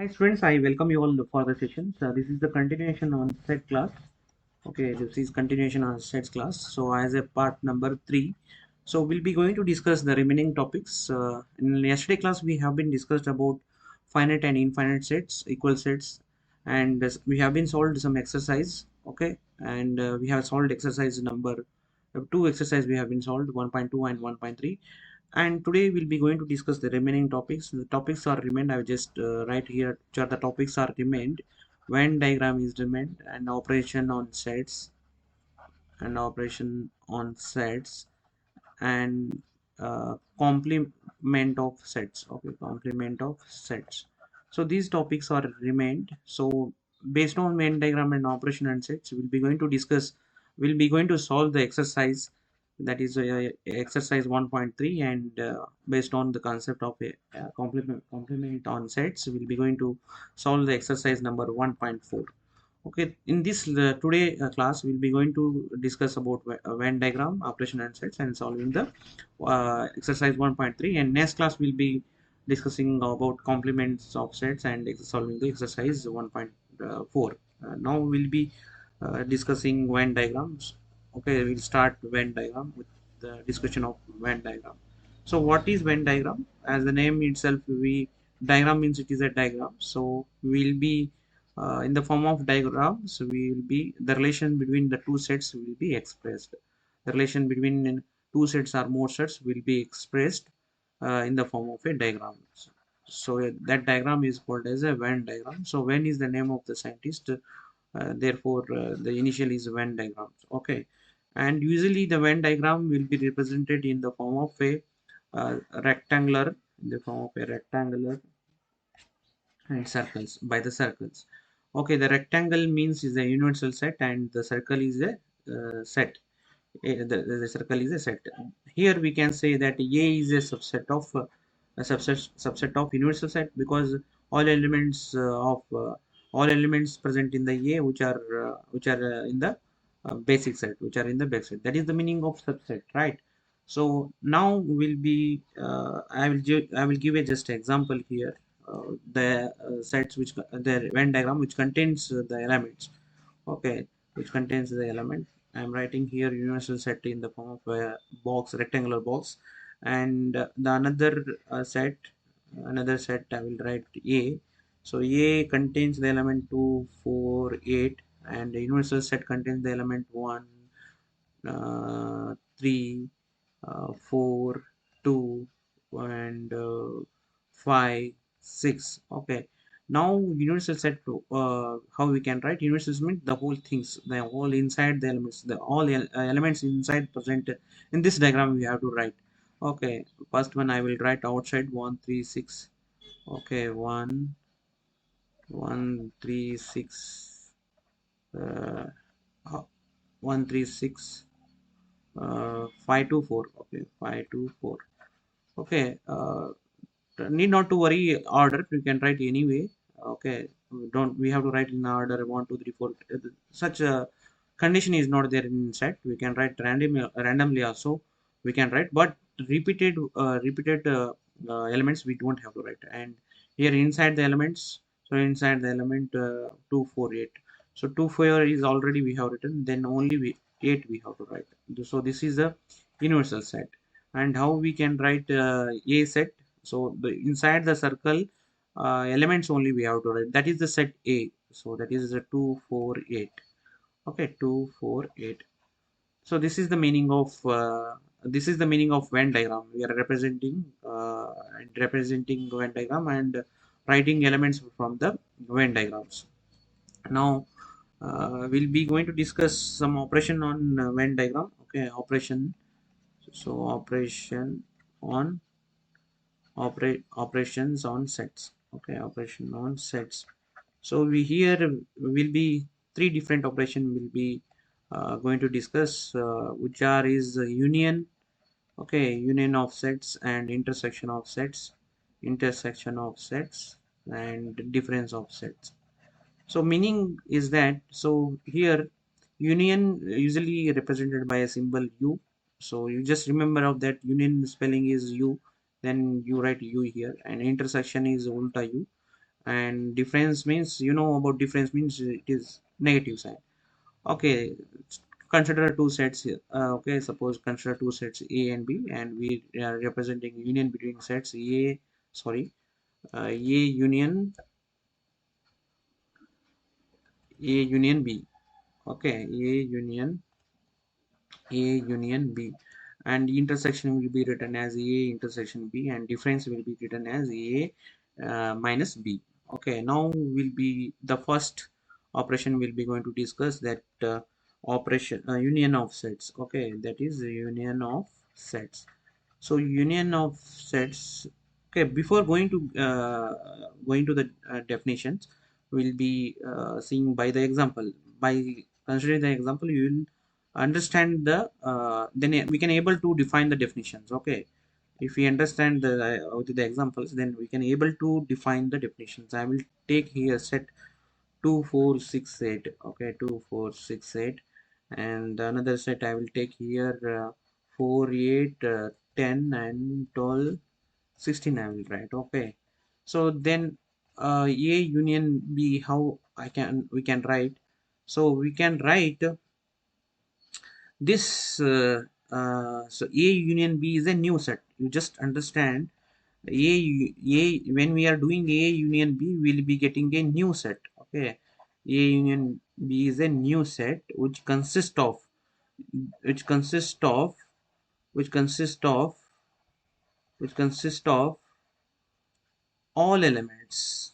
Hi students, I welcome you all for the session. So this is the continuation on set class. Okay, this is continuation on sets class. So as a part number 3, so we'll be going to discuss the remaining topics. In yesterday class, we have been discussed about finite and infinite sets, equal sets, and we have been solved some exercise. Okay, and we have solved exercise number two exercise we have been solved 1.2 and 1.3, and today we'll be going to discuss the remaining topics. The topics are remained. I will just write here which are the topics are remained. Venn diagram is remained, and operation on sets, and complement of sets. Okay, complement of sets. So these topics are remained. So based on Venn diagram and operation and sets, we'll be going to solve the exercise, that is exercise 1.3, and based on the concept of a complement on sets, we'll be going to solve the exercise number 1.4. Okay, in this today class, we'll be going to discuss about Venn diagram, operation and sets, and solving the exercise 1.3. And next class, we'll be discussing about complements of sets and solving the exercise 1.4. Now we'll be discussing Venn diagrams. Okay, we'll start Venn diagram with the discussion of Venn diagram. So what is Venn diagram? As the name itself, we diagram means it is a diagram. So we'll be in the form of diagrams, we will be the relation between the two sets will be expressed. The relation between two sets or more sets will be expressed in the form of a diagram. So that diagram is called as a Venn diagram. So Venn is the name of the scientist. Therefore, the initial is Venn diagram. Okay, and usually the Venn diagram will be represented in the form of a rectangular, in the form of a rectangular and circles, by the circles. Okay, the rectangle means is a universal set, and the circle is a set. The circle is a set. Here we can say that A is a subset of subset of universal set, because all elements of all elements present in the A which are in the basic set, which are in the basic set. That is the meaning of subset, right? So now will be I will give a just example here. The sets which the Venn diagram which contains the elements. Okay, which contains the element. I am writing here universal set in the form of a box, rectangular box, and the another set I will write A. So A contains the element 2, 4, 8, and the universal set contains the element 1, 3, 4, 2, and 5, 6. Okay. Now universal set, how we can write universal means the whole things, the whole inside the elements, the all elements inside present in this diagram we have to write. Okay, first one I will write outside 1, 3, 6. Okay, 1, 1, 3, 6, uh, 1, 3, 6, 5 to 4. Okay, 5 to 4. Okay, need not to worry order, you can write anyway. Okay, don't we have to write in order 1, 2, 3, 4. Such a condition is not there in set. We can write randomly also, we can write, but repeated elements we don't have to write. And here inside the elements, so inside the element 2, 4, 8. So 2, 4 is already we have written, then only 8 we have to write. So this is a universal set. And how we can write a set? So the inside the circle elements only we have to write, that is the set A. So that is the 2, 4, 8. Okay, 2, 4, 8. So this is the meaning of Venn diagram. We are representing Venn diagram and writing elements from the Venn diagrams. Now we'll be going to discuss some operation on Venn diagram. Okay, operation. So operation on operations on sets. Okay, operation on sets. So we here will be three different operation will be going to discuss, which are is union. Okay, union of sets and intersection of sets, and difference of sets. So meaning is that, so here union usually represented by a symbol U. So you just remember of that union spelling is U, then you write U here, and intersection is ulta U, and difference means, you know about difference means it is negative sign. Okay, consider two sets here. Okay, suppose consider two sets A and B, and we are representing union between sets A, sorry, A union B. Okay, A union B, and intersection will be written as A intersection B, and difference will be written as A minus B. Okay, now will be the first operation we'll be going to discuss, that operation union of sets. Okay, that is the union of sets. So union of sets. Okay, before going to the definitions, we'll be seeing by the example. By considering the example, you will understand the then we can able to define the definitions. Okay, if we understand with the examples, then we can able to define the definitions. I will take here set 2468. Okay, 2468, and another set I will take here 4 8 10 and 12 16 I will write. Okay, so then A union B, how I can we can write. So we can write this so A union B is a new set. You just understand, when we are doing A union B, we'll be getting a new set. Okay, A union B is a new set which consists of which consists of which consists of which consists of all elements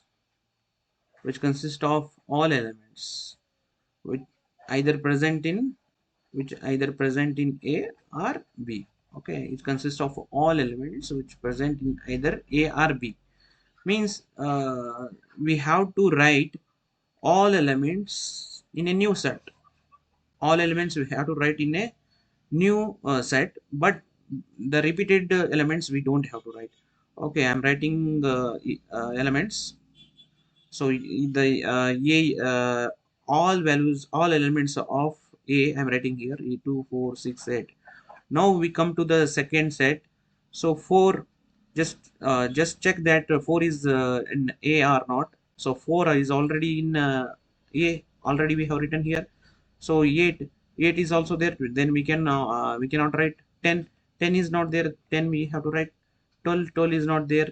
which consist of all elements which either present in A or B. Okay, it consists of all elements which present in either A or B. Means we have to write all elements in a new set. All elements we have to write in a new set, but the repeated elements we don't have to write. Okay, I'm writing elements. So the all values, all elements of A, I'm writing here E 2 4 6 8. Now we come to the second set. So 4, just check that 4 is in A or not. So 4 is already in A, already we have written here. So 8 is also there. Then we cannot write 10. 10 is not there. 10 we have to write. 12 is not there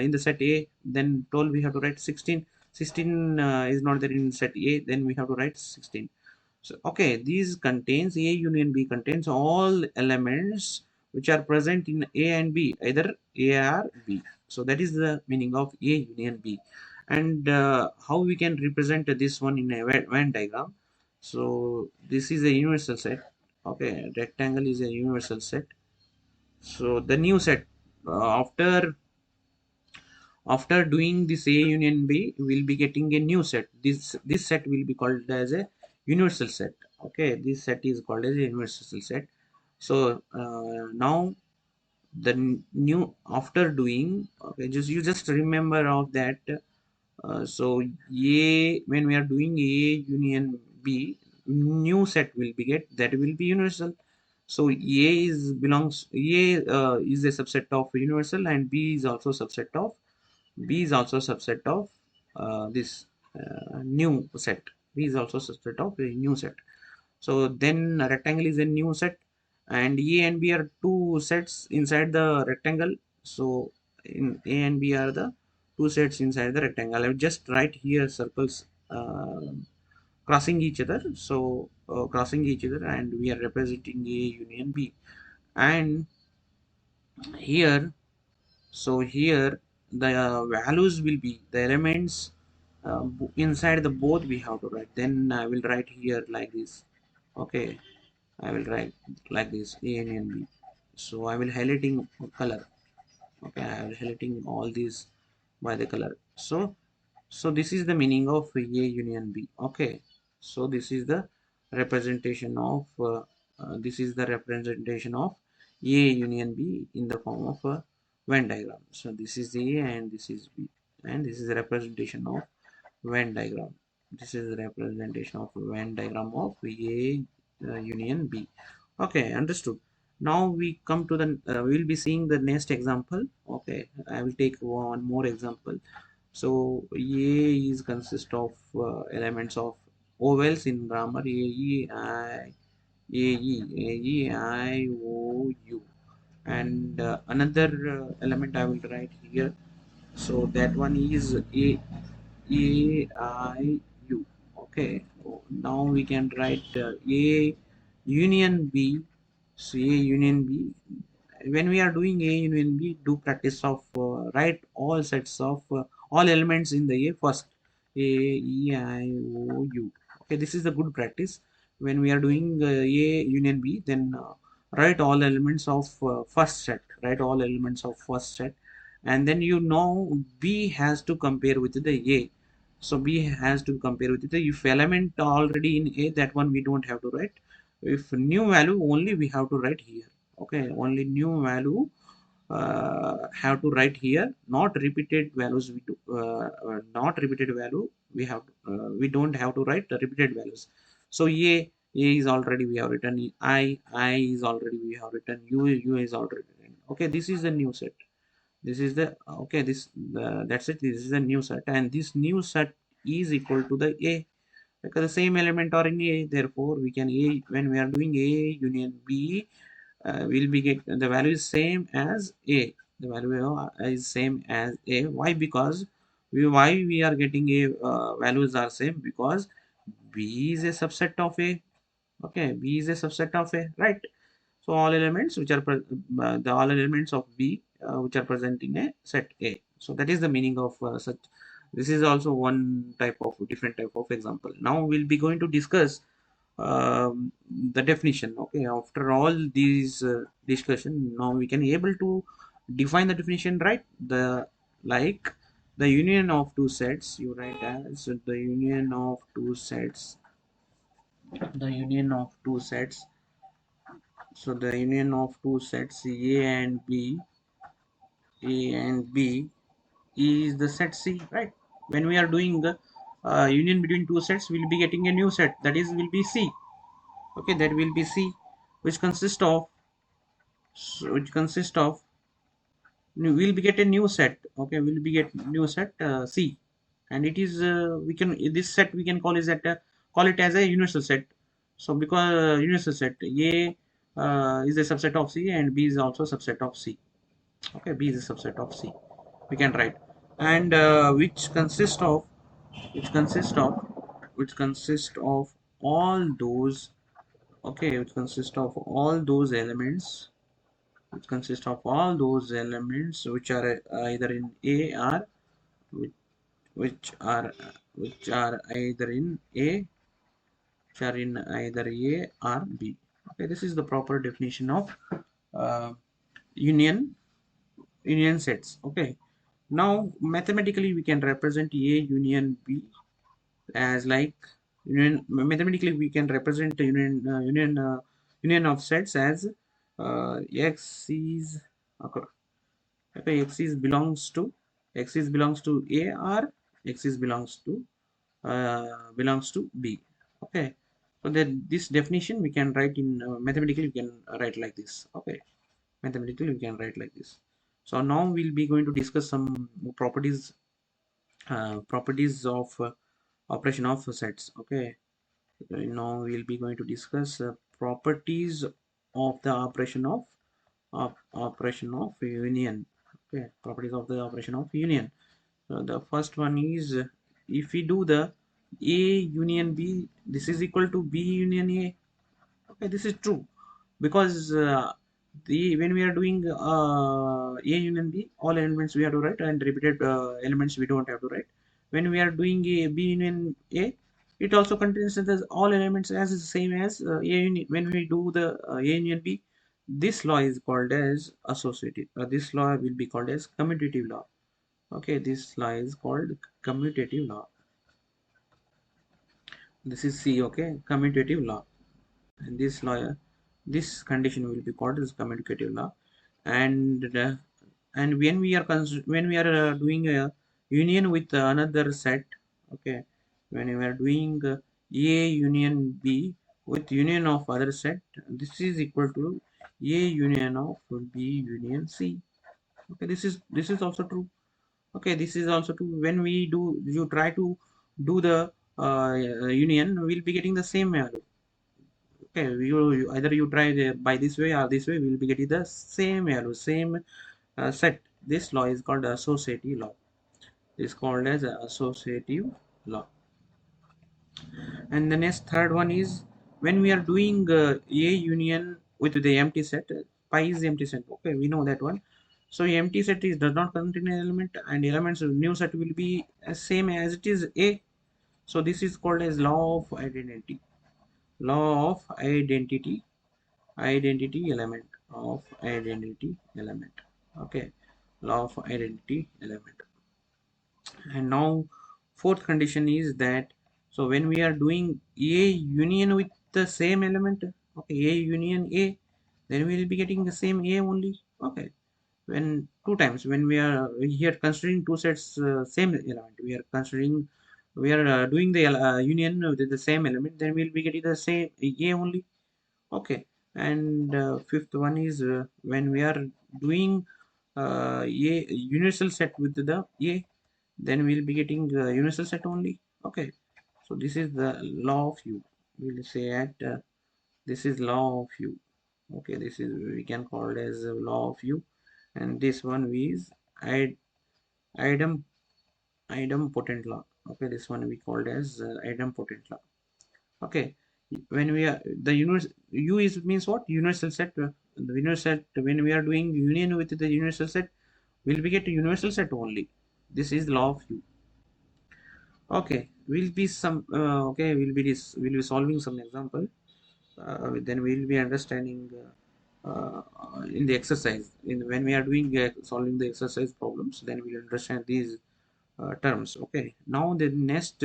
in the set A. Then 12 we have to write. 16 is not there in set A. Then we have to write 16. So, okay, these contains A union B contains all elements which are present in A and B, either A or B. So that is the meaning of A union B. And how we can represent this one in a Venn diagram. So this is a universal set. Okay, rectangle is a universal set. So the new set, after doing this A union B, we'll be getting a new set. This set will be called as a universal set. Okay, this set is called as a universal set. So now the new, after doing, okay, just remember of that. So A, when we are doing A union B, new set will be get, that will be universal. So A is a subset of universal, and B is also subset of this new set. B is also subset of a new set. So then a rectangle is a new set, and A and B are two sets inside the rectangle. So in A and B are the two sets inside the rectangle. I will just write here circles crossing each other. So crossing each other, and we are representing A union B. And here, so here the values will be the elements inside the both we have to write. Then I will write here like this. Okay, I will write like this A and B. So I will highlighting color. Okay, I will highlighting all these by the color. So this is the meaning of A union B. Okay, so this is the representation of A union B in the form of a Venn diagram. So this is A and this is B, and this is the representation of Venn diagram. This is the representation of Venn diagram of A union B. Okay, understood. Now we come to the we will be seeing the next example. Okay, I will take one more example. So A is consist of elements of vowels in grammar: A, E, I, A, E, A, E, I, O, U. And another element I will write here. So that one is A, I, U. Okay. Now we can write A union B. So A union B. When we are doing A union B, do practice of write all sets of all elements in the A first. A, E, I, O, U. Okay, this is the good practice. When we are doing A union B, then write all elements of first set. Write all elements of first set, and then you know B has to compare with the A. So B has to compare with the if element already in A, that one we don't have to write. If new value only we have to write here. Okay, only new value have to write here. Not repeated values we do. Not repeated value we have. We don't have to write the repeated values. So A is already we have written. I is already we have written. U is already written. Okay, this is the new set. This is the okay. That's it. This is the new set, and this new set is equal to the A, because the same element are in A. Therefore, we can A when we are doing A union B, will be get the value is same as A. The value is same as A. Why? Because why we are getting A values are same, because B is a subset of A. Okay, B is a subset of A, right? So all elements which are the all elements of B which are present in a set A. So that is the meaning of such. This is also one type of different type of example. Now we'll be going to discuss the definition. Okay, after all these discussion, now we can able to define the definition, right? The like the union of two sets you write as the union of two sets. The union of two sets. So the union of two sets A and B is the set C, right? When we are doing the union between two sets, we'll be getting a new set, that is will be C. Okay, that will be C, which consists of we'll be get a new set. Okay, we'll be get new set C, and it is we can this set we can call is that call it as a universal set. So because universal set A is a subset of C and B is also a subset of C. Okay, B is a subset of C, we can write. And which consist of all those. Okay, which consist of all those elements, which are either in A or which, which are which are either in A which are in either A or B. Okay, this is the proper definition of uh, union sets. Okay, now mathematically we can represent A union B as like mathematically we can represent the union of sets as X is okay, okay, X is belongs to A, or X is belongs to B. Okay, so that this definition we can write in mathematically we can write like this. Okay, mathematically we can write like this. So now we'll be going to discuss some properties of operation of sets. Okay, now we'll be going to discuss properties of the operation of union. Okay, properties of the operation of union. So the first one is if we do the A union B, this is equal to B union A. Okay, this is true, because the when we are doing A union B, all elements we have to write, and repeated elements we don't have to write. When we are doing a B union A, it also contains the all elements as the same as A union. When we do the A union B, this law is called as associative. This law will be called as commutative law. Okay, this law is called commutative law. This is C. Okay, commutative law. And this condition will be called as commutative law. And when we are doing a union with another set. Okay, when we are doing A union B with union of other set, this is equal to A union of B union C. Okay, this is also true. Okay, this is also true. When we do, you try to do the union, we'll be getting the same value. Okay, either you try by this way or this way, we'll be getting the same value, same set. This law is called associative law. It's called as associative law. And the next third one is when we are doing a union with the empty set. Pi is empty set. Okay, we know that one. So empty set is does not contain an element, and elements of new set will be as same as it is A. So this is called as law of identity. Law of identity. Identity element of identity element. Okay, law of identity element. And now fourth condition is that, so when we are doing a union with the same element, okay, a union a, then we will be getting the same a only. Okay, when two times, when we are here considering two sets same element, we are considering, we are doing the union with the same element, then we'll be getting the same a only. Okay, and fifth one is when we are doing a universal set with the a, then we'll be getting universal set only. Okay, so this is the law of u. We'll say at this is law of u. Okay, this is, we can call it as law of u. And this one is id idem idempotent law. Okay, this one we called as idempotent law. Okay, when we are the universe, u is means what, universal set. The universal set, when we are doing union with the universal set, we'll be get a universal set only. This is law of u. Okay, we'll be some okay, we'll be solving some example. Then we'll be understanding in the exercise. When we are doing solving the exercise problems, then we'll understand these terms. Okay, now the next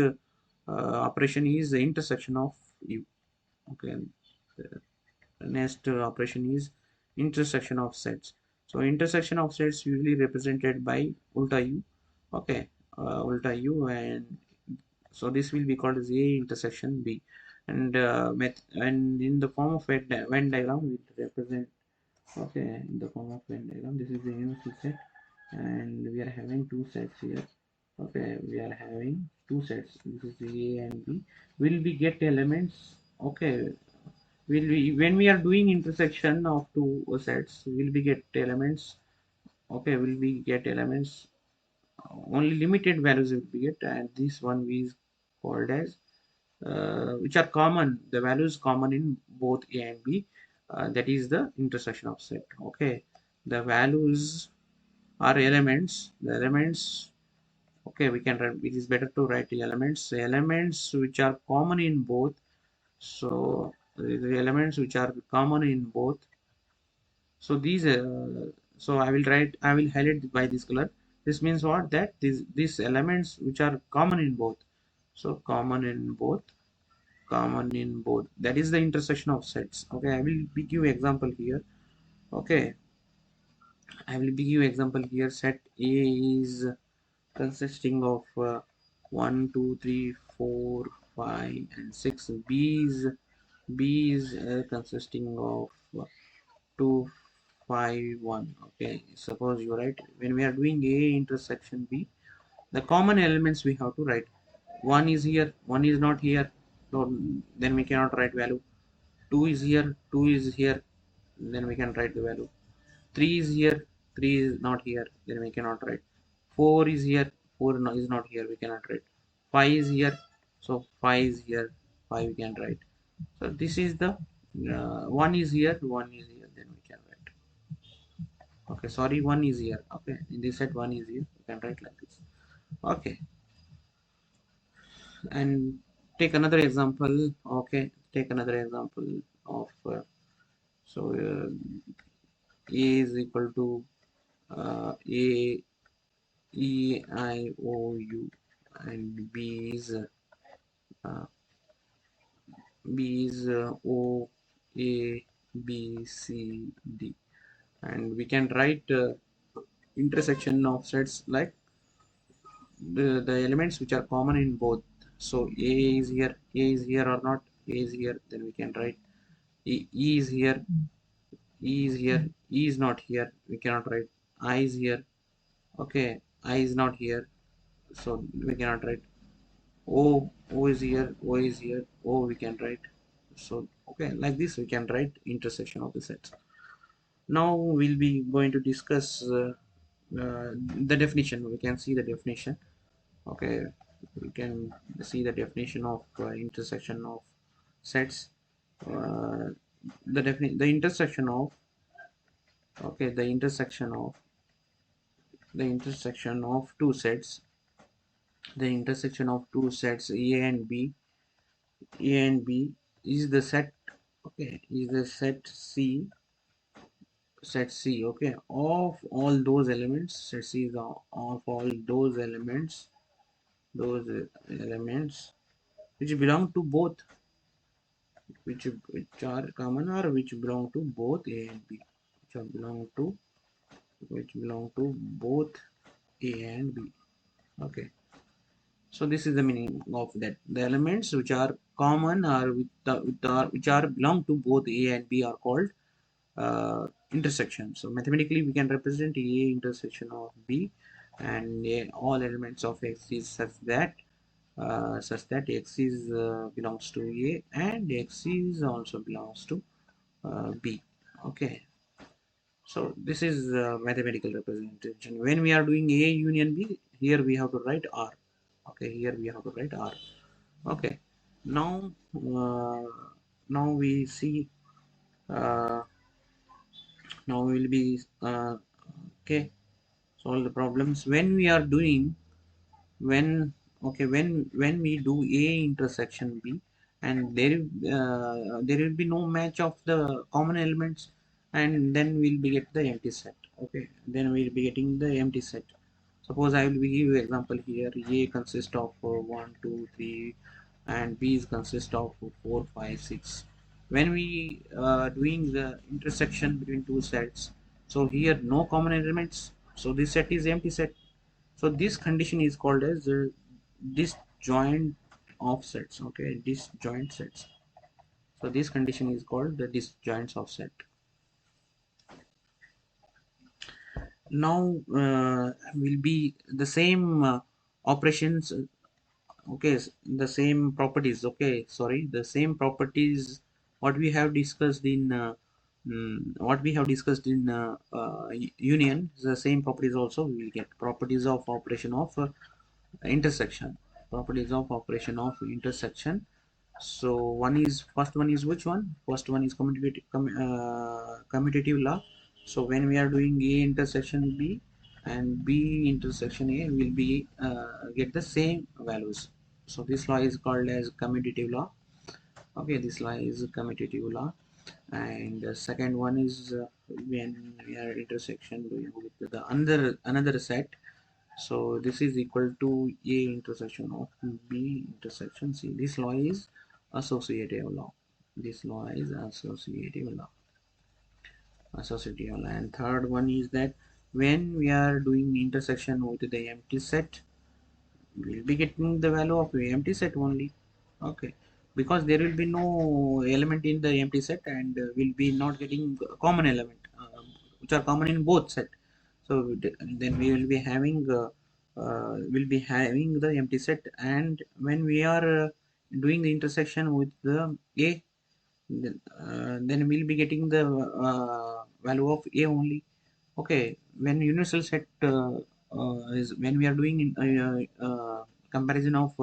operation is the intersection of u. Okay, the next operation is intersection of sets. So intersection of sets usually represented by ulta u. Okay, ulta u, and so this will be called as A intersection B. And and in the form of Venn diagram, we represent, okay, in the form of Venn diagram, this is the universal set, and we are having two sets here. Okay, we are having two sets. This is A and B. Will we get elements? Okay, will we, when we are doing intersection of two sets, will we get elements? Okay, will we get elements? Only limited values will be get, and this one is called as which are common, the values common in both A and B, that is the intersection of set. Okay, the values are elements, the elements. Okay, we can write, it is better to write the elements which are common in both. So the elements which are common in both, so these so I will highlight by this color. This means what, that these elements which are common in both, so common in both, that is the intersection of sets. Okay, I will give you example here. Okay, I will give you example here. Set A is consisting of 1 2 3 4 5 and 6. B is consisting of 2 5 1. Okay, suppose you write, when we are doing A intersection B, the common elements we have to write. One is here, one is not here, so then we cannot write value. 2 is here, 2 is here, then we can write the value. 3 is here, 3 is not here, then we cannot write. 4 is here, 4 is not here, we cannot write. 5 is here, so 5 is here, 5 we can write. So this is the 1 is here, 1 is here, then we can write. Okay, sorry, 1 is here. Okay, in this set 1 is here, you can write like this. Okay, and take another example. Okay, take another example of so A is equal to A E I O U, and uh, B is O A B C D, and we can write intersection of sets like the elements which are common in both. So A is here or not, A is here, then we can write. E is here, E is here, E is not here, we cannot write. I is here. Okay, I is not here, so we cannot write. O is here, O is here, O we can write. So okay, like this we can write intersection of the sets. Now we'll be going to discuss the definition. We can see the definition. Okay, we can see the definition of intersection of sets. Uh, the intersection of, okay, the intersection of two sets, the intersection of two sets A and B is the set, okay, is the set C, okay, of all those elements. Set C is of all those elements which belong to both, which are common, or which belong to both A and B, which belong to both A and B. Okay, so this is the meaning of that. The elements which are common, or which are belong to both A and B, are called intersection. So mathematically we can represent A intersection of B, and all elements of X is such that X is belongs to A, and X is also belongs to B. Okay, so this is mathematical representation. When we are doing A union B, here we have to write R. Okay, here we have to write R. Okay, now we see, uh, now we will be okay, solve the problems when we are doing, when okay, when we do A intersection B, and there will be no match of the common elements, and then we'll be get the empty set. Okay, then we'll be getting the empty set. Suppose I will give you example here. A consists of 1 2 3, and B is consist of 4 5 6. When we doing the intersection between two sets, so here no common elements, so this set is empty set. So this condition is called as disjoint of sets. Okay, disjoint sets. So this condition is called the disjoints of set. Now will be the same operations. Okay, the same properties. Okay, sorry, the same properties what we have discussed in union. The same properties also we will get. Properties of operation of intersection. Properties of operation of intersection. So first one is which one? First one is commutative law. So when we are doing A intersection B and B intersection A, will be get the same values. So this law is called as commutative law. Okay, this law is commutative law. And the second one is when we are intersection with the another set. So this is equal to A intersection of B intersection C. This law is associative law. This law is associative law. And third one is that when we are doing intersection with the empty set, we'll be getting the value of the empty set only. Okay, because there will be no element in the empty set, and we'll be not getting common element which are common in both set. So then we will be having the empty set, and when we are doing the intersection with the A, then we'll be getting the value of A only. Okay, when universal set is when we are doing comparison of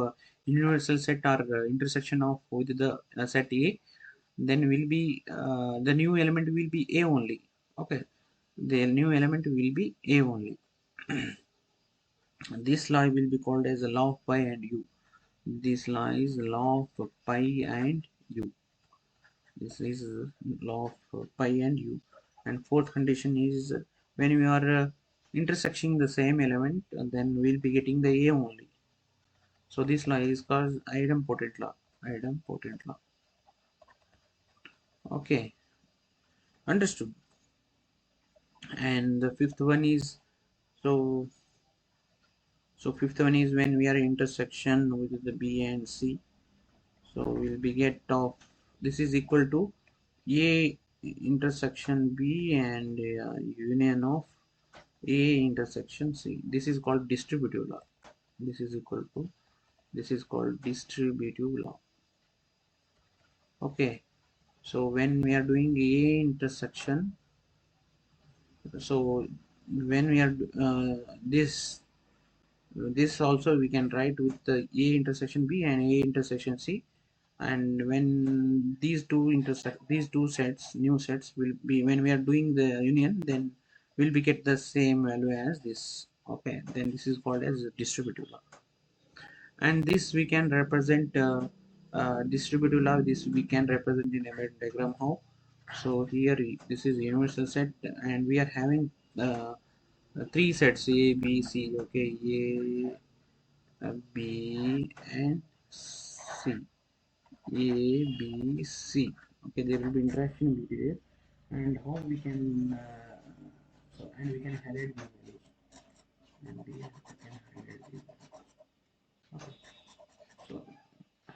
universal set or intersection of with the set A, then will be the new element will be A only. Okay, the new element will be A only. This law will be called as the law of pi and u. This law is law of pi and u. This is law of pi and u. And fourth condition is when we are intersecting the same element, then we'll be getting the A only. So this law is called idempotent law. Idempotent law. Okay, understood. And the fifth one is, so fifth one is when we are intersection with the B and C. So we'll be get of this is equal to A intersection B and union of A intersection C. This is called distributive law. This is equal to, this is called distributive law. Okay, so when we are doing A intersection, so when we are this also we can write with the A intersection B and A intersection C, and when these two intersect, these two sets, new sets will be, when we are doing the union, then will be get the same value as this. Okay, then this is called as distributive law, and this we can represent distributive law. This we can represent in a Venn diagram. How? So here this is universal set, and we are having three sets A, B, C. Okay, B and C. A, B, C. Okay, there will be interaction will be there, and how we can so, and we can highlight these values, and we can highlight these values. Okay, so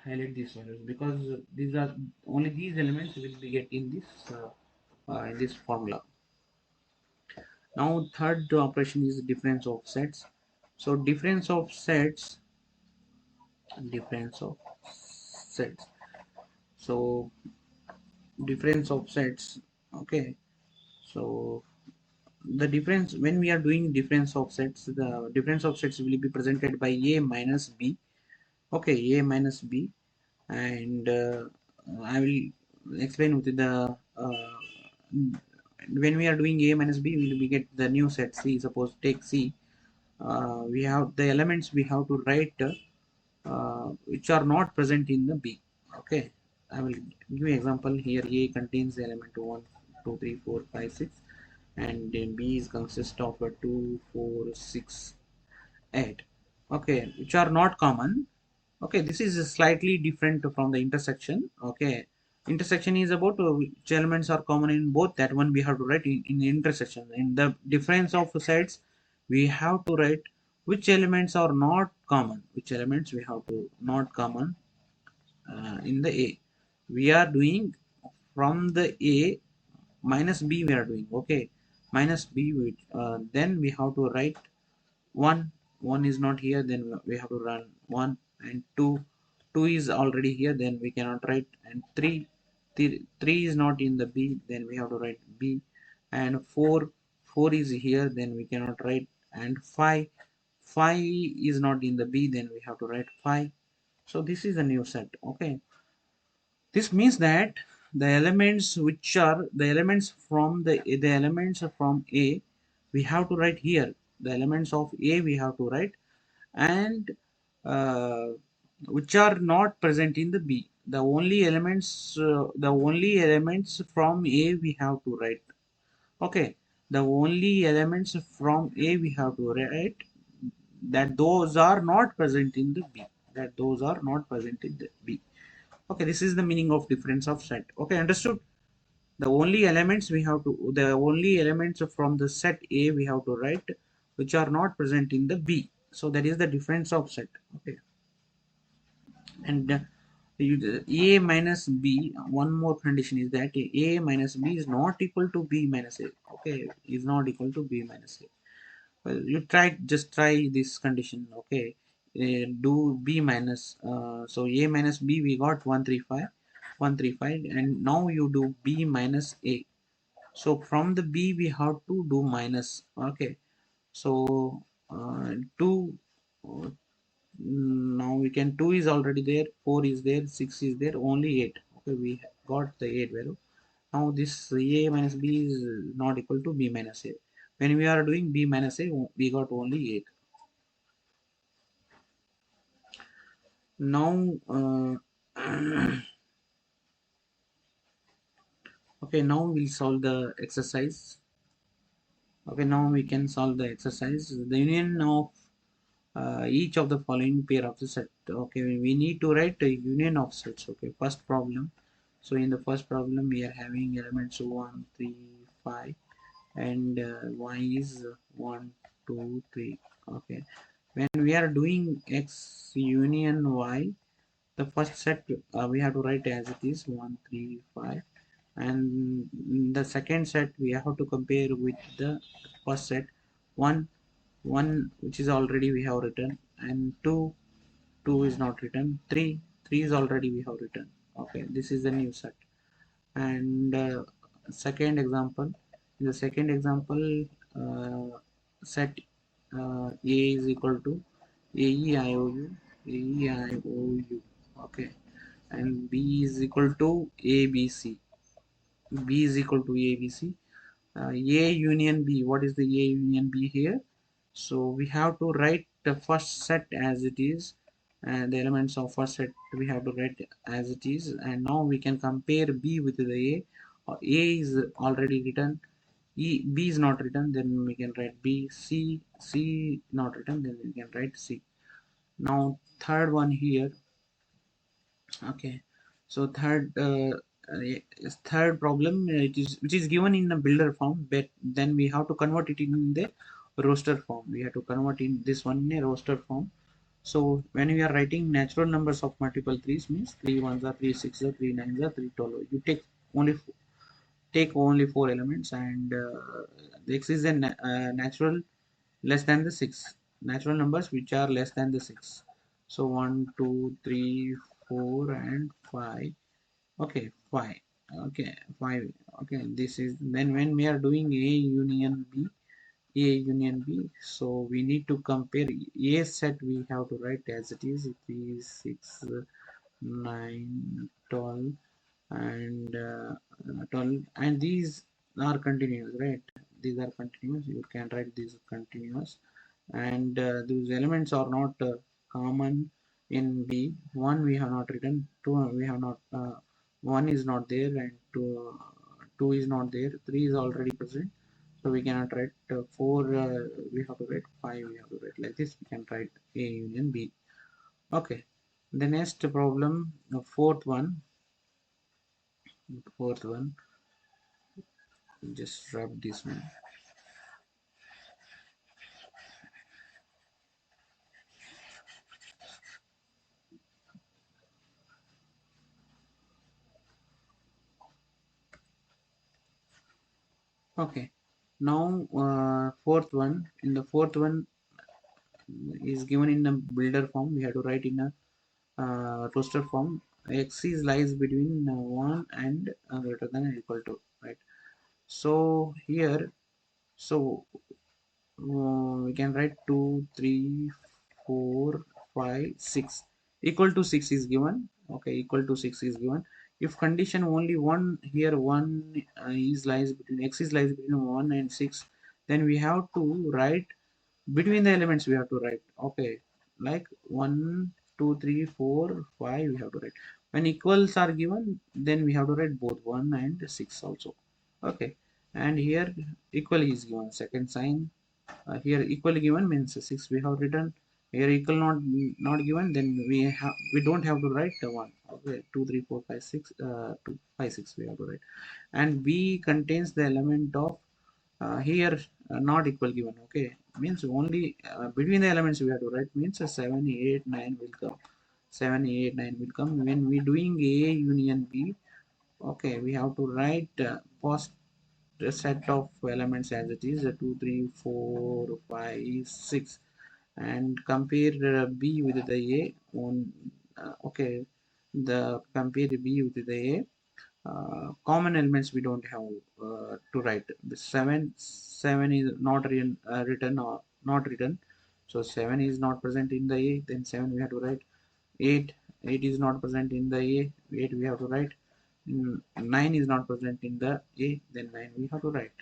highlight these values because these are only these elements will be get in this formula. Now third operation is difference of sets. So difference of sets. So difference of sets. Okay, so the difference, when we are doing difference of sets, the difference of sets will be presented by A minus B. Okay, A minus B, and I will explain with the when we are doing A minus B, we will get the new set C. Suppose take C, we have the elements we have to write which are not present in the B. Okay, I will give you example here. A contains the element 1, 2, 3, 4, 5, 6, and then B is consist of a 2, 4, 6, 8. Okay, which are not common. Okay, this is slightly different from the intersection. Okay, intersection is about which elements are common in both. That one we have to write in the intersection. In the difference of sides, we have to write which elements are not common. Which elements we have to not common in the A. We are doing from the A minus B. We are doing, okay, minus B. Then we have to write 1 is not here, then we have to run 1, and 2 is already here, then we cannot write, and 3 is not in the B, then we have to write B, and 4 is here, then we cannot write, and 5 is not in the B, then we have to write 5. So this is a new set. Okay, this means that the elements which are the elements from the elements from A, we have to write here. The elements of A we have to write, and uh, which are not present in the B. The only elements from A we have to write. Okay, the only elements from A we have to write, that those are not present in the B. That those are not present in the B. Okay, this is the meaning of difference of set. Okay, understood? The only elements we have to, the only elements from the set A we have to write, which are not present in the B. So that is the difference of set. Okay, and A minus B, one more condition is that A minus B is not equal to B minus A. Okay, is not equal to B minus A. Well, you try, just try this condition. Okay, do B minus, so A minus B we got 135, and now you do B minus A. So from the B we have to do minus. Okay, so 2, now we can, 2 is already there, 4 is there, 6 is there, only 8. Okay, we got the 8 value. Now this A minus B is not equal to B minus A. When we are doing B minus A, we got only 8. Now okay, now we'll solve the exercise. Okay, now we can solve the exercise. The union of each of the following pair of the set. Okay, we need to write a union of sets. Okay, first problem. So in the first problem we are having elements 1, 3, 5, and y is 1, 2, 3. Okay, when we are doing x union y, the first set we have to write as it is 1, 3, 5, and the second set we have to compare with the first set 1, 1 which is already we have written, and 2, 2 is not written, 3, 3 is already we have written. Okay, this is the new set. And second example, in the second example, set A is equal to AEIOU, AEIOU, okay, and B is equal to ABC, B is equal to ABC, A union B. What is the A union B here? So we have to write the first set as it is, and the elements of first set we have to write as it is, and now we can compare B with the A. A is already written, B is not written, then we can write B. C not written, then we can write C. Now third one here, okay, so third problem, it is which is given in the builder form, but then we have to convert it in the roster form. We have to convert in this one in a roster form. So when we are writing natural numbers of multiple threes, means 3 ones are 3 6 are 3 9s are 3 12, you only take only four elements, and the x is a natural less than the 6 natural numbers which are less than the 6. So 1 2 3 4 and 5. Okay, 5. Okay, 5. Okay, this is then when we are doing A union B, so we need to compare A set. We have to write as it is 3 6 9 12 and 12, and these are continuous, right? These are continuous, you can write these continuous, and those elements are not common in B. 1 we have not written, 2 we have not, 1 is not there, and 2 is not there, 3 is already present, so we cannot write 4, we have to write 5, we have to write like this, we can write A union B. Okay, the next problem, the fourth one, just rub this one. Okay, now fourth one, in the fourth one is given in a builder form, we have to write in a roster form. X is lies between 1 and greater than or equal to, right? So here, so we can write 2 3 4 5 6, equal to 6 is given. Okay, equal to 6 is given. If condition only one here, one is lies between, x is lies between 1 and 6, then we have to write between the elements, we have to write, okay, like 1 2 3 4 5 we have to write. When equals are given, then we have to write both 1 and 6 also. Okay, and here equal is given, second sign. Here equal given means 6 we have written. Here equal not given, then we don't have to write the one. Okay, 2 3 4 5 6 2 5 6 we have to write. And B contains the element of here not equal given. Okay, means only between the elements we have to write, means 7 8 9 will come. 7 8 9 will come when we doing A union B. Okay, we have to write first set of elements as it is 2 3 4 5 6, and compare B with the A on, okay, the compare B with the A. Common elements we don't have to write. The 7 is not written or not written, so 7 is not present in the A, then 7 we have to write. 8 is not present in the A, 8 we have to write. 9 is not present in the A, then 9 we have to write.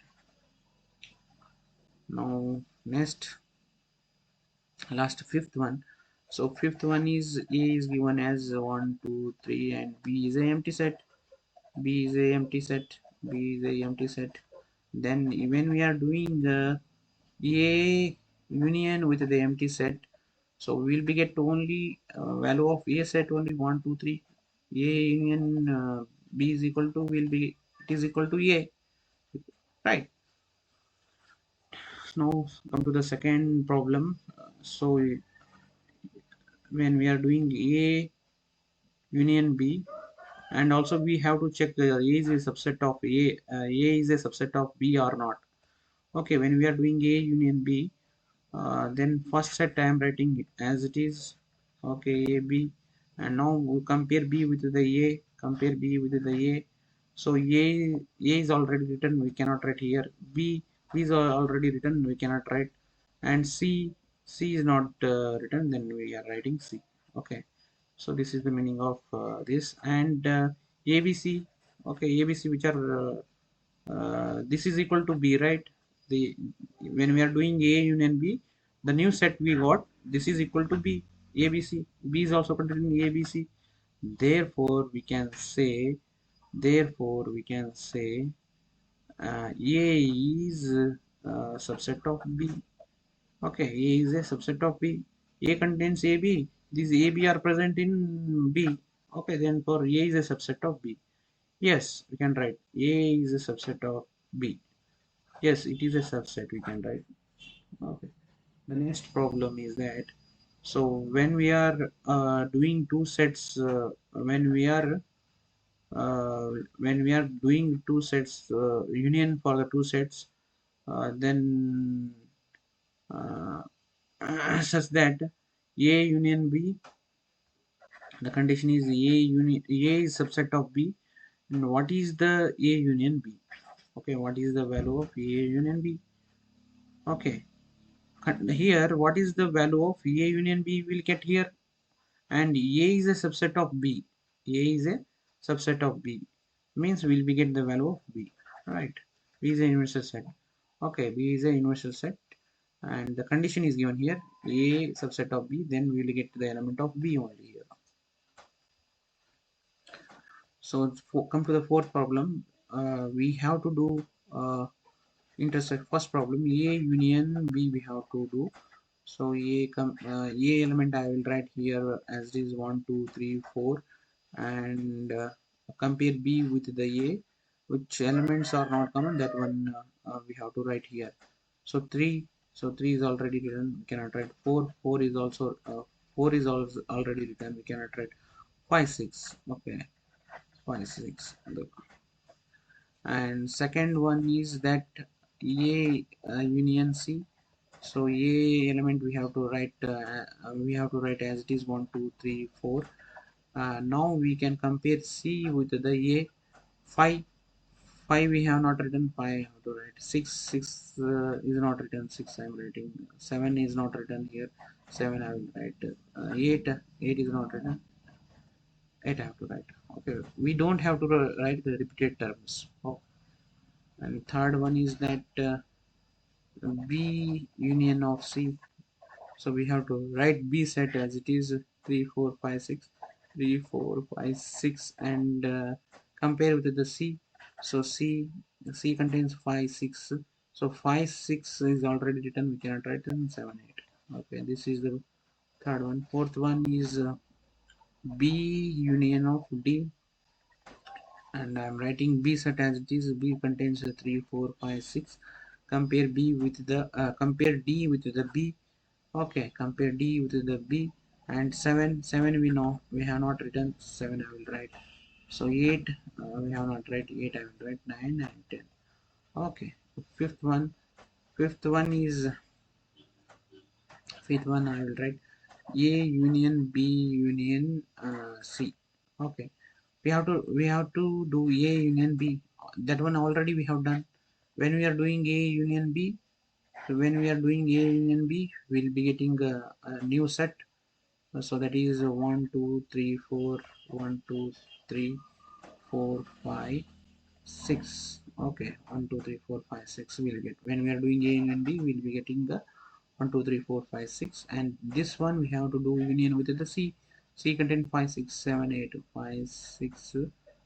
Now next, last fifth one. So fifth one is A is given as 1 2 3, and B is a empty set. B is a empty set. B is a empty set. Then when we are doing the A union with the empty set, so we'll be get only value of A set only 1 2 3. A union B is equal to, will be, it is equal to A, right? Now come to the second problem. So when we are doing A union B, and also we have to check A is a subset of A is a subset of B or not. Okay, when we are doing A union B, then first set I am writing it as it is. Okay, A B, and now we compare B with the A, compare B with the A. So A is already written, we cannot write here. B is already written, we cannot write. And C is not written, then we are writing C. Okay, so this is the meaning of this. And ABC, okay, ABC, which are this is equal to B, right? The When we are doing A union B, the new set we got, this is equal to B. ABC, B is also containing ABC. Therefore we can say, therefore we can say A is subset of B. Okay, A is a subset of B. A contains AB. These AB are present in B. Okay, then for A is a subset of B. Yes, we can write A is a subset of B. Yes, it is a subset, we can write. Okay. The next problem is that, so when we are doing two sets, when we are doing two sets, union for the two sets, then uh, such that A union B, the condition is A is subset of B. And what is the A union B? Okay, what is the value of A union B? Okay, here what is the value of A union B will get here, and A is a subset of B. A is a subset of B, means we'll be get the value of B, right? B is a universal set. Okay, B is a universal set, and the condition is given here, A subset of B, then we will get the element of B only here. So come to the fourth problem. We have to do intersect. First problem, A union B we have to do. So A element I will write here as it is 1 2 3 4, and compare B with the A, which elements are not common, that one we have to write here. So 3, so 3 is already written, we cannot write 4. 4 is also already written, we cannot write 5 6. Okay, 5 6. And second one is that A union C. So A element we have to write as it is 1 2 3 4. Now we can compare C with the A. 5 5 we have not written, 5 I have to write. 6 is not written, 6 I am writing. 7 is not written here, 7 I will write. 8 is not written, 8 I have to write. Okay, we don't have to write the repeated terms. Oh. And third one is that B union of C. So we have to write B set as it is, 3 4 5 6, 3 4 5 6, and compare with the C. So C contains 5 6. So 5 6 is already written, we cannot write in 7 8. Okay, this is the third one. Fourth one is B union of D, and I'm writing B set as it is. B contains 3 4 5 6. Compare B with the compare D with the B. Okay, compare D with the B. And 7 we know we have not written, 7 I will write. So 8 we have not write, 8 I will write, 9 and 10. Okay, fifth one is fifth one I will write A union B union C. Okay, we have to do A union B. That one already we have done when we are doing A union B. So when we are doing A union B, we'll be getting a new set. So that is 1 2 3 4, 1 2 3 4 5 6. Okay, 1 2 3 4 5 6 we'll get. When we are doing A union B, we'll be getting the 1 2 3 4 5 6, and this one we have to do union with the C. C contain 5 6 7 8, 5 6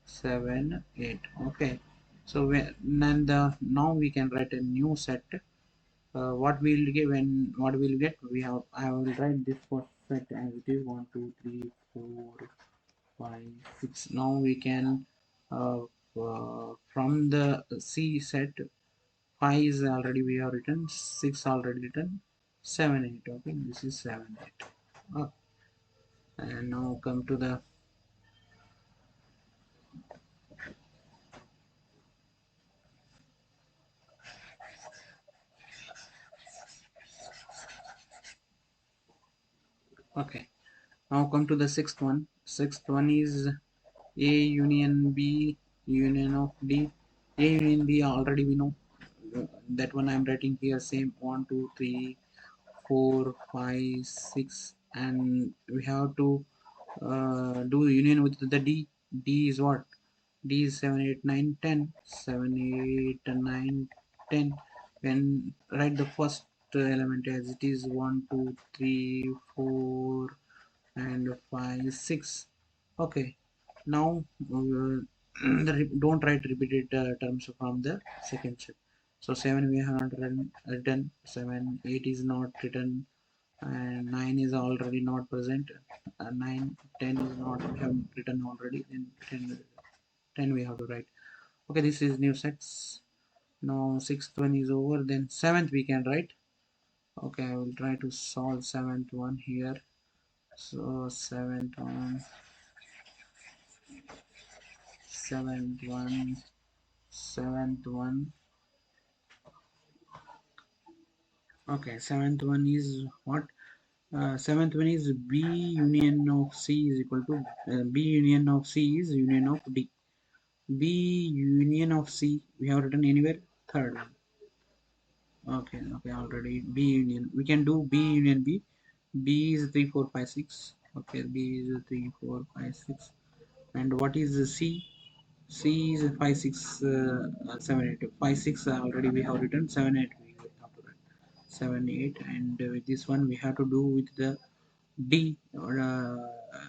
7 8. Okay, so then now we can write a new set. What we'll get, we have, I will write this first set as it is 1 2 3 4 5 6. Now we can from the C set, 5 is already we have written, 6 already written, 7 8. Okay, this is 7 8. Okay. And now come to the Okay, now come to the sixth one. Sixth one is A union B union of D. A union B already we know. That one I'm writing here same 1 2 3 4 5 6, and we have to do union with the D. D is what? D is 7 8 9 10. 7 8 9 10. When write the first element as it is 1 2 3 4 and 5 6. Okay, now don't write repeated terms from the second step. So 7 we have not written, 7 8 is not written, and 9 is already not present, 9 10 is not we have written already, then 10 we have to write. Okay, this is new sets. Now sixth one is over, then seventh we can write. Okay, I will try to solve seventh one here. So seventh one, seventh one. Okay, seventh one is what? Seventh one is B union of C is equal to B union of C is union of D. B union of C we have written anywhere. Third one. Okay, okay, already B union. We can do B union B. B is 3 4 5 6. Okay, B is 3 4 5 6. And what is C? C is 5 6 7 8. 5 6 already we have written. 7 8 we have to write. 7 8, and with this one we have to do with the D, or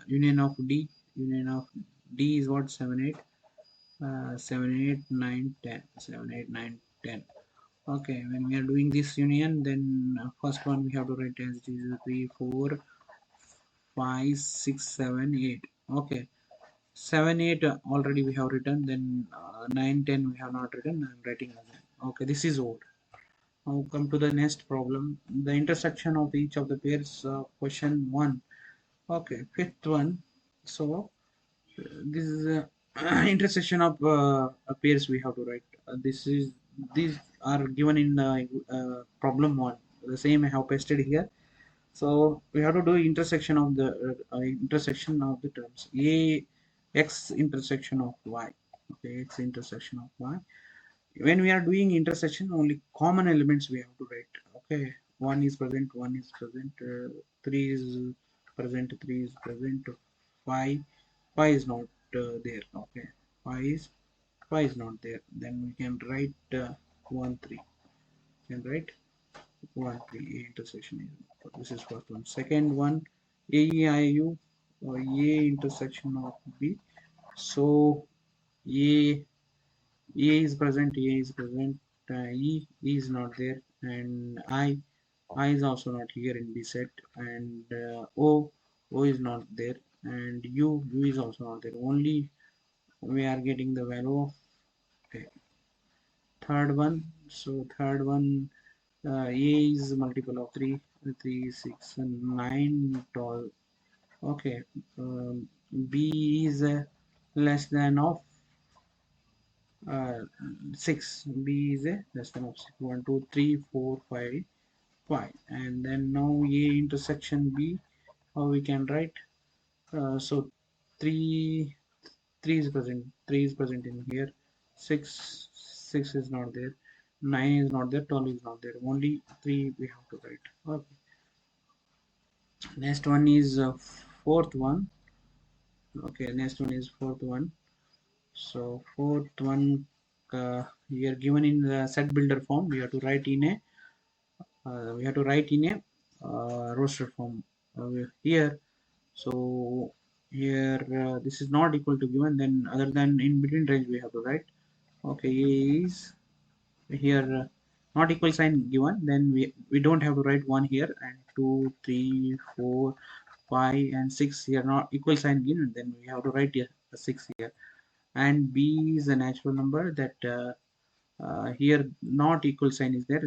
union of D. Union of D is what? 7 8. 7 8 9 10. 7 8 9 10. Okay, when we are doing this union, then first one we have to write as it is 3 4 5 6 7 8. Okay, 7 8 already we have written, then 9 10 we have not written. I'm writing again. Okay, this is old. Now come to the next problem, the intersection of each of the pairs. Question 1. Okay, fifth one. So this is a intersection of pairs we have to write. This is these are given in problem 1. The same I have pasted here. So we have to do intersection of the intersection of the terms. A x intersection of y. Okay, x intersection of y. When we are doing intersection, only common elements we have to write. Okay, one is present, three is present, three is present, five, five is not there. Okay, five is five is not there. Then we can write 1 3. We can write 1 3. A intersection is, this is first one. Second one, A E I U, or A intersection of B. So A is present, A is present, E is not there, and I is also not here in B set, and O is not there, and U is also not there. Only we are getting the value of, okay, third one. So third one, A is multiple of 3, 3, 6, and 9, 12. Okay, B is less than of uh, 6. B is a less than of 6. 1 2 3 4 5 5. And then now A intersection B, how we can write? So 3 3 is present, 3 is present in here, 6 is not there, 9 is not there, 12 is not there, only 3 we have to write. Okay, next one is fourth one. Okay, next one is fourth one. So fourth one, here given in the set builder form, we have to write in a roster form here. So here this is not equal to given, then other than in between range we have to write. Okay, A is here not equal sign given, then we don't have to write 1 here, and 2 3 4 5 and 6 here not equal sign given, then we have to write here a 6 here. And B is a natural number that here not equal sign is there,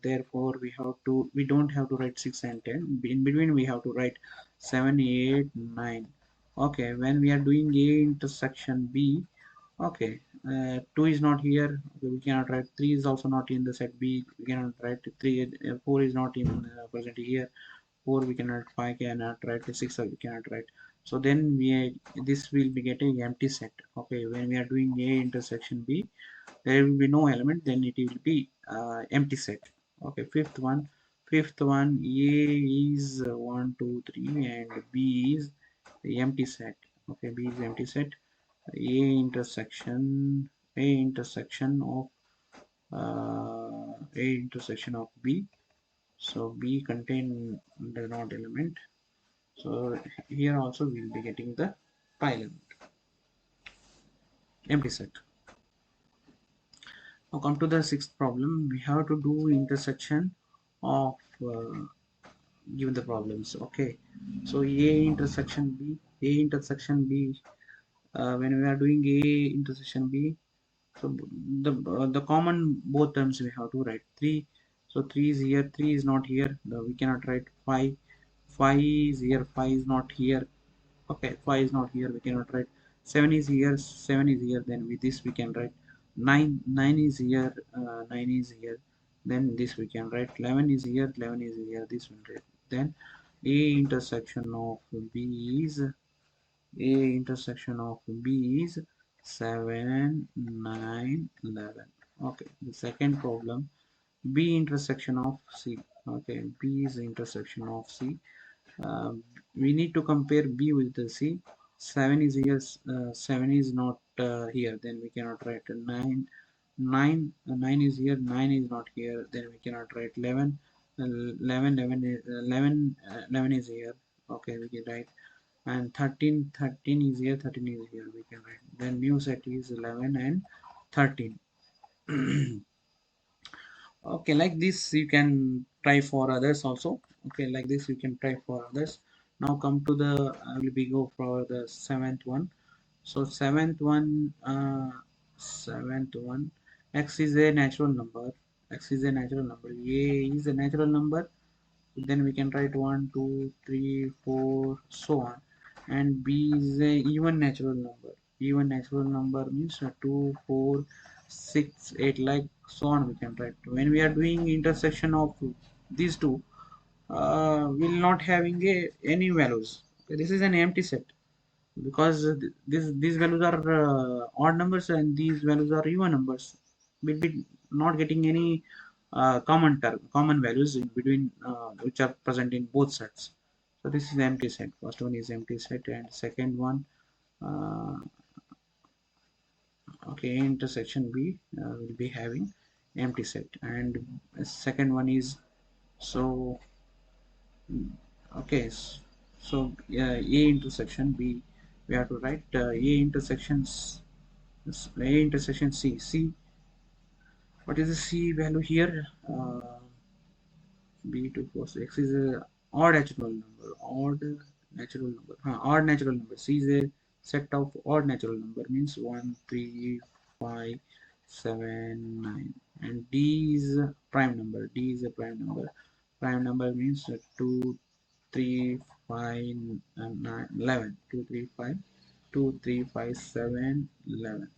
therefore we don't have to write 6 and 10. In between we have to write 7 8 9. Okay, when we are doing A intersection B, okay, 2 is not here, okay, we cannot write. 3 is also not in the set B, we cannot write 3. 4 is not in present here. 4 we cannot, 5 cannot write, 6 we cannot write. So then we, this will be getting empty set. Okay, when we are doing A intersection B, there will be no element, then it will be empty set. Okay, fifth one, A is 1 2 3 and B is the empty set. Okay, B is empty set. A intersection, A intersection of A intersection of B. So B contain the not element. So here also we will be getting the pi element, empty set. Now come to the sixth problem. We have to do intersection of given the problems. Okay, so A intersection B, A intersection B. When we are doing A intersection B, so the common both terms we have to write 3. So 3 is here, 3 is not here. We cannot write 5. 5 is here, 5 is not here. Okay, 5 is not here, we cannot write. 7 is here, 7 is here, then with this we can write. 9 is here, 9 is here, then this we can write. 11 is here, 11 is here, this one write. Then A intersection of B is, A intersection of B is 7 9 11. Okay, the second problem, B intersection of C. Okay, B is the intersection of C. We need to compare B with the C. 7 is here, 7 is not here, then we cannot write. 9 9 9 is here, 9 is not here, then we cannot write. 11 11 is, 11 is here. Okay, we can write. And 13 is here, 13 is here, we can write. Then new set is 11 and 13. Okay, like this you can try for others also. Okay, like this you can try for others. Now come to the, I will be go for the seventh one. So seventh one, x is a natural number. X is a natural number, A is a natural number. Then we can write 1 2 3 4 so on. And B is a even natural number. Even natural number means 2 4 6 8, like so on we can write. When we are doing intersection of these two, will not having any values. Okay, this is an empty set, because these values are odd numbers and these values are even numbers. We'll be not getting any common values in between, which are present in both sets. So this is empty set. First one is empty set, and second one, uh, okay, intersection B will be having empty set. And second one is, so okay, so A intersection B, we have to write A intersections, A intersection C. C, what is the C value here? B2 plus X is a odd natural number. Odd natural number. Odd natural number. C is a set of odd natural number, means 1 3 5 7 9. And D is a prime number. D is a prime number. Prime number means 2 3 5 9 11. 2 3 5 2 3 5 7 11.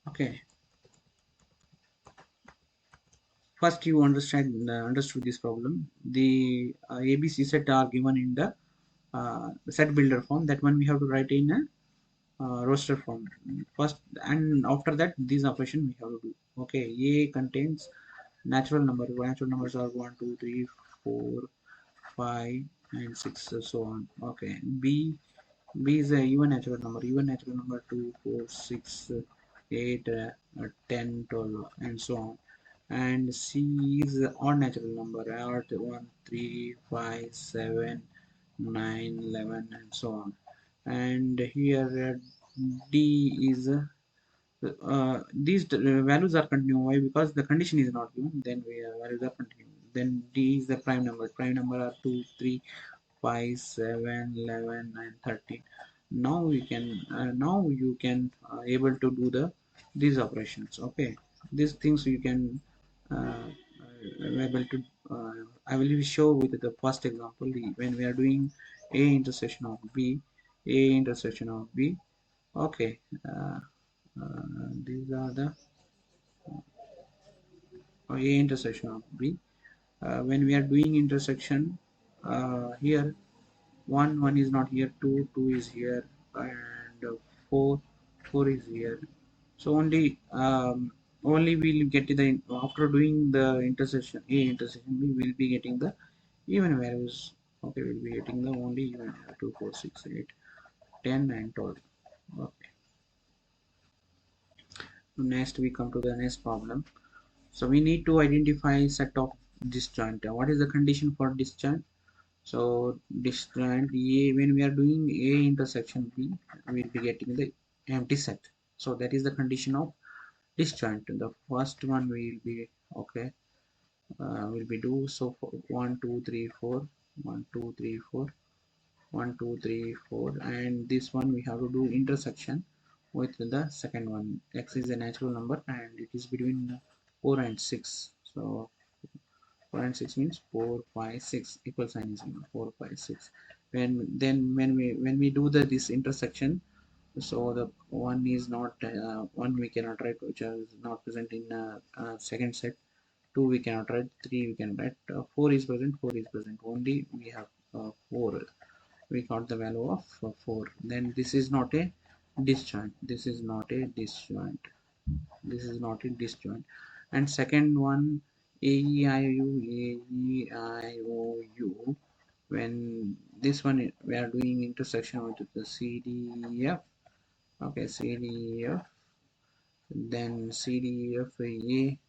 Okay, first you understood this problem. The ABC set are given in the set builder form. That one we have to write in a roster form first, and after that this operation we have to do. Okay, A contains natural number. Natural numbers are 1 2 3 4 5 and 6, so on. Okay, B is a even natural number. Even natural number 2 4 6 8 10 12 and so on. And C is odd natural number. Odd 1 3 5 7 9 11 and so on. And here D is these values are continuing. Why? Because the condition is not given, then we values are continuing. Then D is the prime number. Prime number are 2 3 5 7 11 and 13. Now we can now you can able to do the these operations. Okay, these things you can able to I will show with the first example. When we are doing A intersection of B, A intersection of B. Okay, these are the or A intersection of B. When we are doing intersection, here 1 is not here, 2 is here, and 4 is here. So only we'll get the, after doing the intersection A intersection B, will be getting the even values. Okay, we'll be getting the only even 2 4 6 8 10 and 12. Okay, next we come to the next problem. So we need to identify set of disjoint. What is the condition for disjoint? So disjoint A, when we are doing A intersection B, we will be getting the empty set. So that is the condition of disjoint. The first one will be okay. Will be do so for 1 2 3 4 1 2 3 4 1 2 3 4, and this one we have to do intersection with the second one. X is a natural number and it is between 4 and 6. So 4 and 6 means 4 5 6, equal sign is 4 5 6. When we do the this intersection, so the one is not one we cannot write, which is not present in second set. 2 we cannot write, 3 we can write, 4 is present, 4 is present, only we have 4. We got the value of 4. Then this is not a disjoint, this is not a disjoint, this is not a disjoint. And second one, AEIOU, when this one we are doing intersection with the CDF. Okay, CDF, then CDF A.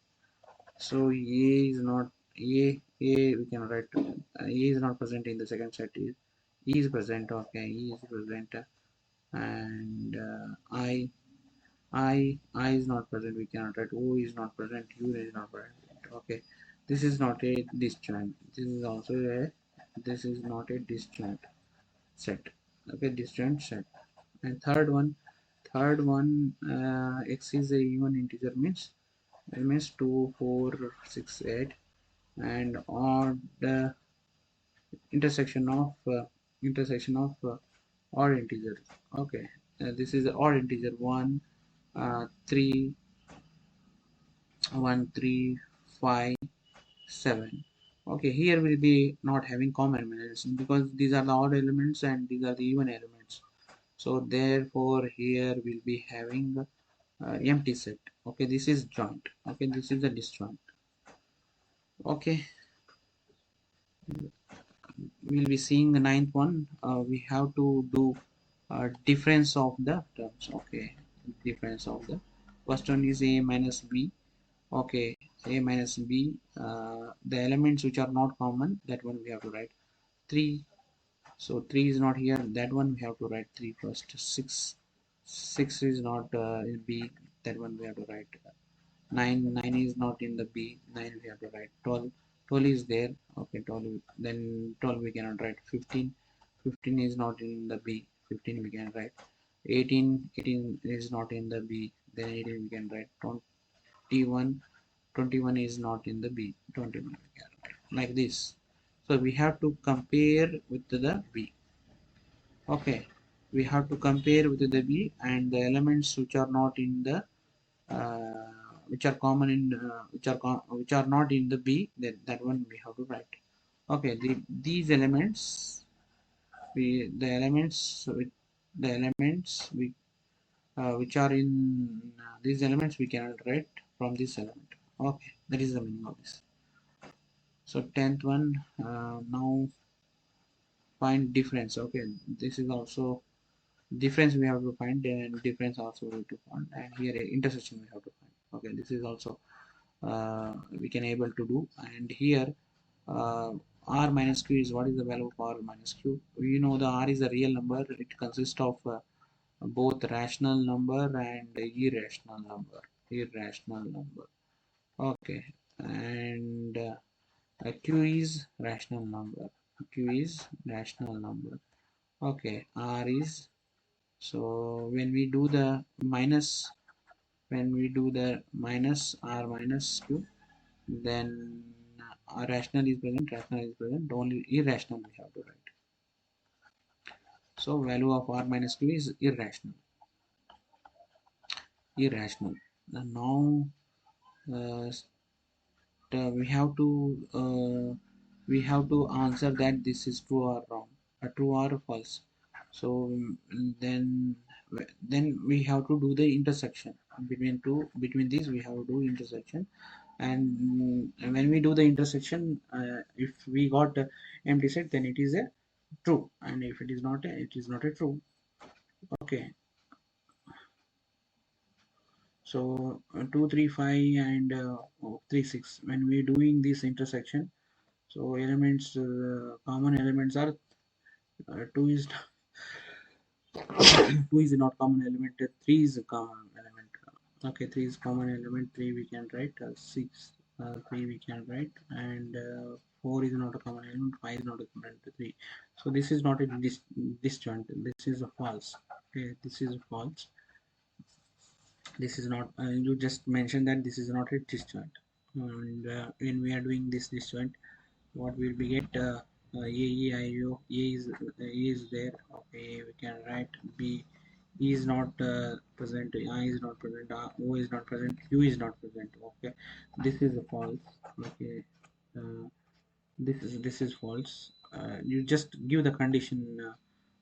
So A is not A we can write, A is not present in the second set. E is present. Okay, E is present, and I is not present. We cannot write. O is not present. U is not present. Okay, this is not a disjoint. This is also a, this is not a disjoint set. Okay, disjoint set. And third one, x is a even integer, means it means 2 4 6 8, and odd intersection of odd integers. Okay, this is odd integer 1 3 1 3 5 7. Okay, here will be not having common elements because these are the odd elements and these are the even elements. So therefore here we'll be having empty set. Okay, this is joint. Okay, this is a disjoint. Okay, we'll be seeing the ninth one. We have to do difference of the terms. Okay, difference of the first one is a minus b. Okay, a minus b, the elements which are not common, that one we have to write 3. So 3 is not here, that one we have to write 3 first. 6 is not in b, that one we have to write 9 is not in the b, 9 we have to write 12. 12 is there. Okay, 12, then 12 we cannot write. 15 is not in the b, 15 we can write. 18 is not in the b, then 18 we can write. 21 is not in the b, 21 we can write, like this. So we have to compare with the b. Okay, we have to compare with the b, and the elements which are not in the which are common in which are not in the b, that one we have to write. Okay, these elements, the elements with the elements we which are in these elements we cannot write from this element. Okay, that is the meaning of this. So 10th one, now find difference. Okay, this is also difference we have to find, and difference also we have to find, and here intersection we have to find. Okay, this is also we can able to do. And here uh, r minus q is, what is the value of r minus q? We know the r is a real number. It consists of both rational number and irrational number. Okay, and q is rational number. Okay, r is, so when we do the minus, r minus q, then rational is present, only irrational we have to write. So value of r minus q is irrational. And now uh, we have to answer that this is true or wrong, true or false. So then we have to do the intersection between these. We have to do intersection, and when we do the intersection, if we got empty set, then it is a true, and if it is not it is not a true. Okay, so 2 3 5 and 3 6, when we doing this intersection, so elements, common elements are 2 is 2 is not common element, 3 is a common element. Okay, 3 is common element, 3 we can write, 6, 3 we can write, and 4 is not a common element, 5 is not a common element, 3. So this is not a disjoint, this is a false. Okay, this is false. This is not, you just mentioned that this is not a disjoint, and when we are doing this disjoint, what will be get, a e I o, a is there. Okay, we can write b, e is not present, I is not present, o is not present, q is not present. Okay, this is a false. Okay, uh, this is false. You just give the condition,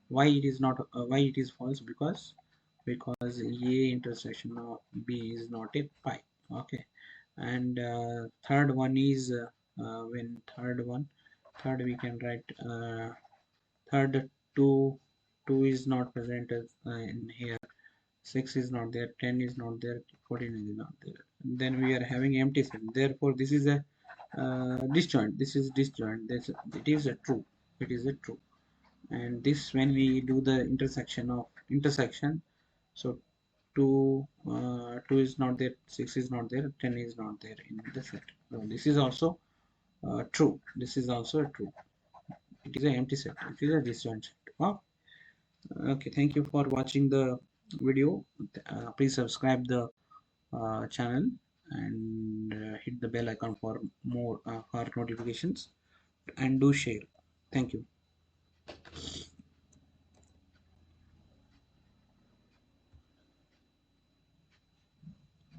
why it is not, why it is false, because a intersection of b is not a pi. Okay, and third one is, when third we can write, third, 2 2 is not present as, in here, 6 is not there, 10 is not there, 14 is not there, then we are having empty set. Therefore this is a disjoint, this is disjoint, this it is a true, it is a true. And this, when we do the intersection of intersection, so 2 2 is not there, 6 is not there, 10 is not there in the set. So this is also true, this is also true. It is an empty set, it is a disjoint set. Oh, okay, thank you for watching the video. Please subscribe the channel, and hit the bell icon for more for notifications, and do share. Thank you.